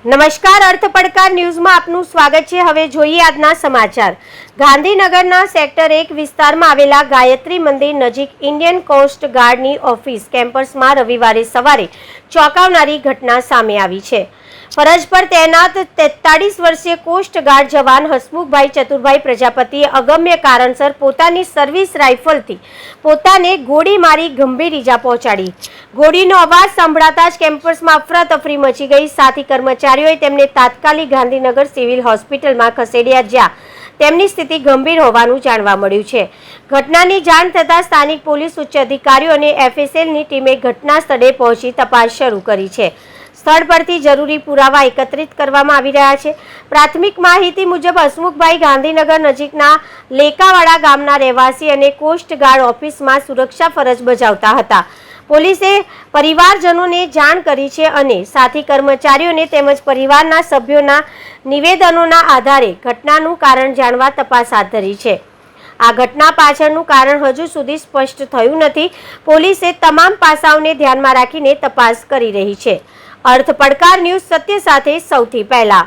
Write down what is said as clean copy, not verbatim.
નમસ્કાર, અર્થ પડકાર ન્યૂઝમાં આપનું સ્વાગત છે। હવે જોઈએ આજના સમાચાર। ગાંધીનગરના સેક્ટર 1 વિસ્તારમાં આવેલા ગાયત્રી મંદિર નજીક ઇન્ડિયન કોસ્ટ ગાર્ડની ઓફિસ કેમ્પસમાં રવિવારે સવારે ચોંકાવનારી ઘટના સામે આવી છે। ફરજ પર તૈનાત 43 વર્ષીય કોસ્ટ ગાર્ડ જવાન હસમુખભાઈ ચતુરભાઈ પ્રજાપતિએ અગમ્ય કારણસર પોતાની સર્વિસ રાઇફલથી પોતાને ગોળી મારી ગંભીર ઈજા પહોંચાડી। ગોળીનો અવાજ સંભળાતા જ કેમ્પસમાં અફરાતફરી મચી ગઈ। સાથી કર્મચારીઓએ તેમને તાત્કાલિક ગાંધીનગર સિવિલ હોસ્પિટલમાં ખસેડ્યા, જ્યાં તેમની સ્થિતિ ગંભીર હોવાનું જાણવા મળ્યું છે। ઘટનાની જાણ થતાં સ્થાનિક પોલીસ ઉચ્ચ અધિકારીઓ અને એફએસએલની ટીમે ઘટના સ્થળે પહોંચી તપાસ શરૂ કરી છે। સ્થળ પરથી જરૂરી પુરાવા એકત્રિત કરવામાં આવી રહ્યા છે। પ્રાથમિક માહિતી મુજબ હસમુખભાઈ ગાંધીનગર નજીકના લેકાવાડા ગામના રહેવાસી અને કોસ્ટ ગાર્ડ ઓફિસમાં સુરક્ષા ફરજ બજાવતા હતા। પોલીસે પરિવારજનોને જાણ કરી છે અને સાથી કર્મચારીઓને તેમજ પરિવારના સભ્યોના નિવેદનોના આધારે ઘટનાનું કારણ જાણવા તપાસ હાથ ધરી છે। આ ઘટના પાછળનું કારણ હજુ સુધી સ્પષ્ટ થયું નથી। પોલીસે તમામ પાસાઓને ધ્યાનમાં રાખીને તપાસ કરી રહી છે। અર્થ પડકાર ન્યૂઝ, સત્ય સાથે સૌથી પહેલા।